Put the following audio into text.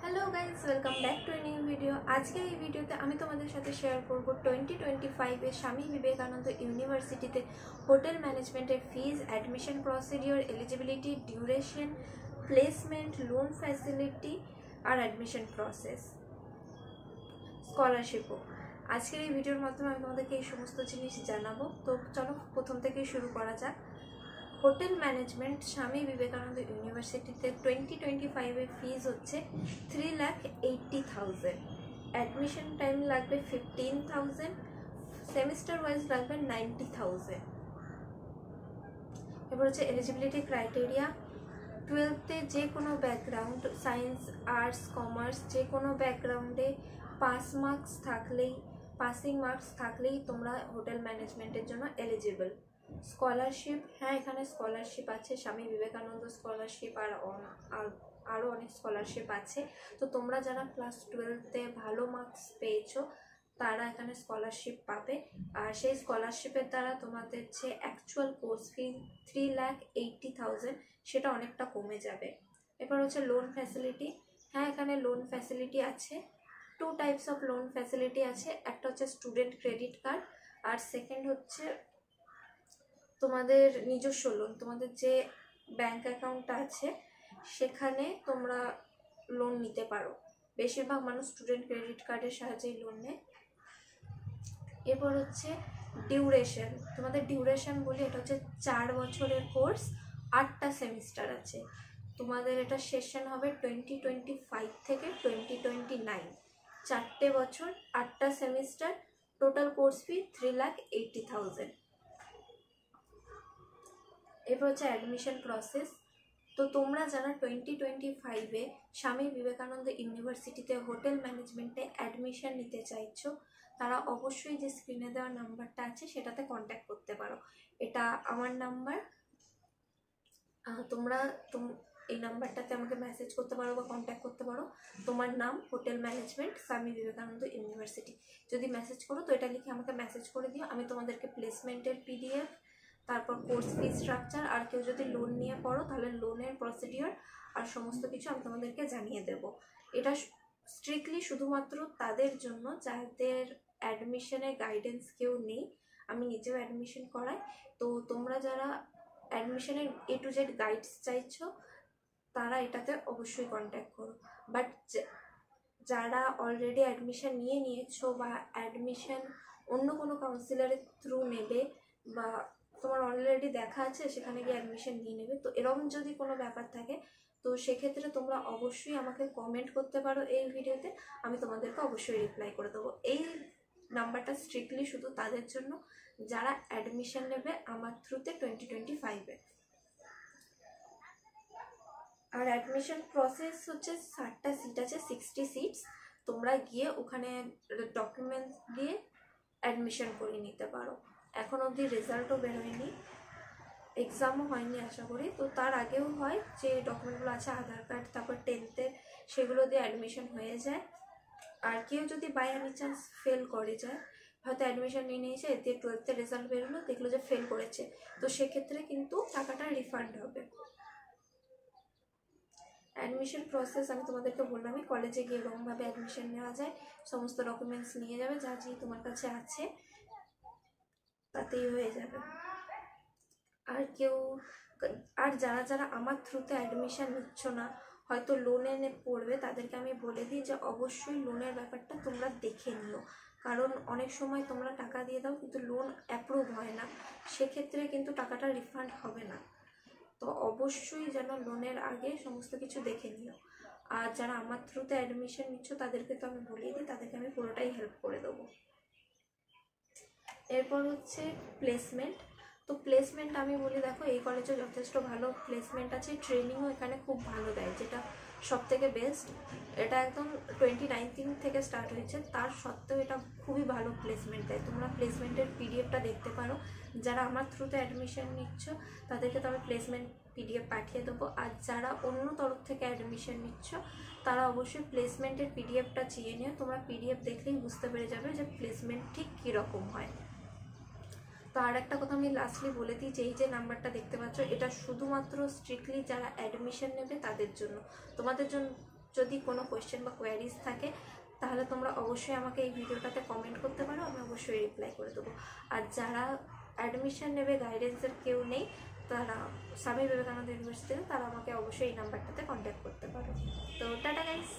Hello guys welcome back to a new video. आज के ये भिडियोते आमी तोमादेर साथे शेयर करब 2025 ए स्वामी विवेकानंद यूनिवर्सिटीते होटेल मैनेजमेंटेर fees, admission procedure, eligibility, duration, placement, loan facility और एडमिशन प्रसेस, स्कलारशिपो। आजकेर এই ভিডিওর মাধ্যমে আমি তোমাদেরকে এই সমস্ত জিনিস জানাবো। তো চলো প্রথম থেকে শুরু করা যাক। হোটেল ম্যানেজমেন্ট স্বামী বিবেকানন্দ ইউনিভার্সিটিতে 2025 এর ফিজ হচ্ছে 3,80,000। অ্যাডমিশন টাইম লাগবে 15,000, সেমিস্টার ওয়াইজ লাগবে 90,000। এবার হচ্ছে এলিজিবিলিটি ক্রাইটেরিয়া। 12তে যে কোনো ব্যাকগ্রাউন্ড, সায়েন্স, আর্টস, কমার্স, যে কোনো ব্যাকগ্রাউন্ডে পাসিং মার্কস থাকলেই তোমরা হোটেল ম্যানেজমেন্টের জন্য এলিজিবল। স্কলারশিপ, হ্যাঁ এখানে স্কলারশিপ আছে, স্বামী বিবেকানন্দ স্কলারশিপ আর আরও অনেক স্কলারশিপ আছে। তো তোমরা যারা ক্লাস 12তে ভালো মার্কস পেয়েছো তারা এখানে স্কলারশিপ পাবে। আর সেই স্কলারশিপের দ্বারা তোমাদের যে অ্যাকচুয়াল কোর্স ফি 3,80,000 সেটা অনেকটা কমে যাবে। এবার হচ্ছে লোন ফ্যাসিলিটি। হ্যাঁ এখানে লোন ফ্যাসিলিটি আছে, 2 টাইপস অফ লোন ফ্যাসিলিটি আছে। একটা হচ্ছে স্টুডেন্ট ক্রেডিট কার্ড আর সেকেন্ড হচ্ছে তোমাদের নিজস্ব লোন। তোমাদের যে ব্যাংক অ্যাকাউন্ট আছে সেখানে তোমরা লোন নিতে পারো। বেশিরভাগ মানুষ স্টুডেন্ট ক্রেডিট কার্ডের সাহায্যেই লোন নেয়। এরপর হচ্ছে ডিউরেশন। তোমাদের ডিউরেশন বলি, এটা হচ্ছে 4 বছরের কোর্স, 8টা সেমিস্টার আছে। তোমাদের এটা সেশন হবে 2025 থেকে 2029, 4টে বছর, 8টা সেমিস্টার, টোটাল কোর্স ফি 3,80,000। এরপর হচ্ছে অ্যাডমিশন প্রসেস। তো তোমরা যারা 2025-এ স্বামী বিবেকানন্দ ইউনিভার্সিটিতে হোটেল ম্যানেজমেন্টে অ্যাডমিশন নিতে চাইছো তারা অবশ্যই যে স্ক্রিনে দেওয়া নাম্বারটা আছে সেটাতে কন্ট্যাক্ট করতে পারো। এটা আমার নাম্বার, তোমরা এই নাম্বারটাতে আমাকে মেসেজ করতে পারো বা কন্ট্যাক্ট করতে পারো। তোমার নাম, hotel management, Swami Vivekananda university যদি মেসেজ করো তো এটা লিখে আমাকে মেসেজ করে দিও। আমি তোমাদেরকে প্লেসমেন্টের পিডিএফ, তারপর কোর্স ফি স্ট্রাকচার, আর কেউ যদি লোন নিয়ে পড়ো তাহলে লোনের প্রসিডিওর আর সমস্ত কিছু আমি তোমাদেরকে জানিয়ে দেব। এটা স্ট্রিক্টলি শুধুমাত্র তাদের জন্য যাদের অ্যাডমিশনের গাইডেন্স কেউ নেই। আমি নিজেও অ্যাডমিশন করাই। তো তোমরা যারা অ্যাডমিশনের A to Z গাইডস চাইছো তারা এটাতে অবশ্যই কন্ট্যাক্ট করো। বাট যারা অলরেডি অ্যাডমিশন নিয়েছো বা অ্যাডমিশন অন্য কোনো কাউন্সিলরের থ্রু নেবে বা তোমার অলরেডি দেখা আছে সেখানে গিয়ে অ্যাডমিশন নিয়ে নেবে, তো এরকম যদি কোনো ব্যাপার থাকে তো সেক্ষেত্রে তোমরা অবশ্যই আমাকে কমেন্ট করতে পারো এই ভিডিওতে, আমি তোমাদেরকে অবশ্যই রিপ্লাই করে দেবো। এই নাম্বারটা স্ট্রিক্টলি শুধু তাদের জন্য যারা অ্যাডমিশন নেবে আমার থ্রুতে 2025-এ। আর অ্যাডমিশন প্রসেস হচ্ছে 60টা সিট আছে, 60 সিটস। তোমরা গিয়ে ওখানে ডকুমেন্টস দিয়ে অ্যাডমিশন করে নিতে পারো। এখন অবধি রেজাল্টও বেরোয়নি, এক্সামও হয়নি আশা করি। তো তার আগেও হয় যে ডকুমেন্টগুলো আছে, আধার কার্ড, তারপর 10th-এর, সেগুলো দিয়ে অ্যাডমিশন হয়ে যায়। আর কেউ যদি বাই এনি চান্স ফেল করে যায়, হয়তো অ্যাডমিশন নিয়ে নিয়েছে, এতে 12th-এর রেজাল্ট বেরোলো, দেখলো যে ফেল করেছে, তো সেক্ষেত্রে কিন্তু টাকাটা রিফান্ড হবে। অ্যাডমিশন প্রসেস আমি তোমাদেরকে বললামই, কলেজে গিয়ে এরকমভাবে অ্যাডমিশন নেওয়া যায়। সমস্ত ডকুমেন্টস নিয়ে যাবে, যা যে তোমার কাছে আছে তাতেই হয়ে যাবে। আর যারা যারা আমার থ্রুতে অ্যাডমিশন নিচ্ছ না, হয়তো লোনে পড়বে, তাদেরকে আমি বলে দিই যে অবশ্যই লোনের ব্যাপারটা তোমরা দেখে নিও। কারণ অনেক সময় তোমরা টাকা দিয়ে দাও কিন্তু লোন অ্যাপ্রুভ হয় না, সেক্ষেত্রে কিন্তু টাকাটা রিফান্ড হবে না। তো অবশ্যই যেন লোনের আগে সমস্ত কিছু দেখে নিও। আর যারা আমার থ্রুতে অ্যাডমিশন নিচ্ছ তাদেরকে তো আমি বলিয়ে দিই, তাদেরকে আমি পুরোটাই হেল্প করে দেবো। এরপর হচ্ছে প্লেসমেন্ট। তো প্লেসমেন্ট আমি বলি, দেখো এই কলেজে যথেষ্ট ভালো প্লেসমেন্ট আছে, ট্রেনিংও এখানে খুব ভালো দেয়, যেটা সবথেকে বেস্ট। এটা একদম 2019 থেকে স্টার্ট হয়েছে, তার সত্ত্বেও এটা খুবই ভালো প্লেসমেন্ট দেয়। তোমরা প্লেসমেন্টের পিডিএফটা দেখতে পারো। যারা আমার থ্রুতে অ্যাডমিশন নিচ্ছ তাদেরকে তো আমি প্লেসমেন্ট পিডিএফ পাঠিয়ে দেবো। আর যারা অন্য তরফ থেকে অ্যাডমিশন নিচ্ছ তারা অবশ্যই প্লেসমেন্টের পিডিএফটা চেয়ে নিও। তোমরা পিডিএফ দেখলেই বুঝতে পেরে যাবে যে প্লেসমেন্ট ঠিক কীরকম হয়। তো আর একটা কথা আমি লাস্টলি বলে দিই যে এই যে নাম্বারটা দেখতে পাচ্ছ এটা শুধুমাত্র স্ট্রিক্টলি যারা অ্যাডমিশন নেবে তাদের জন্য। তোমাদের যদি কোনো কোয়েশ্চেন বা কোয়ারিজ থাকে তাহলে তোমরা অবশ্যই আমাকে এই ভিডিওটাতে কমেন্ট করতে পারো, আমি অবশ্যই রিপ্লাই করে দেবো। আর যারা অ্যাডমিশন নেবে, গাইডেন্সের কেউ নেই, তারা স্বামী বিবেকানন্দ ইউনিভার্সিটিতে, তারা আমাকে অবশ্যই এই নাম্বারটাতে কন্ট্যাক্ট করতে পারো। তো টাটা গাইস।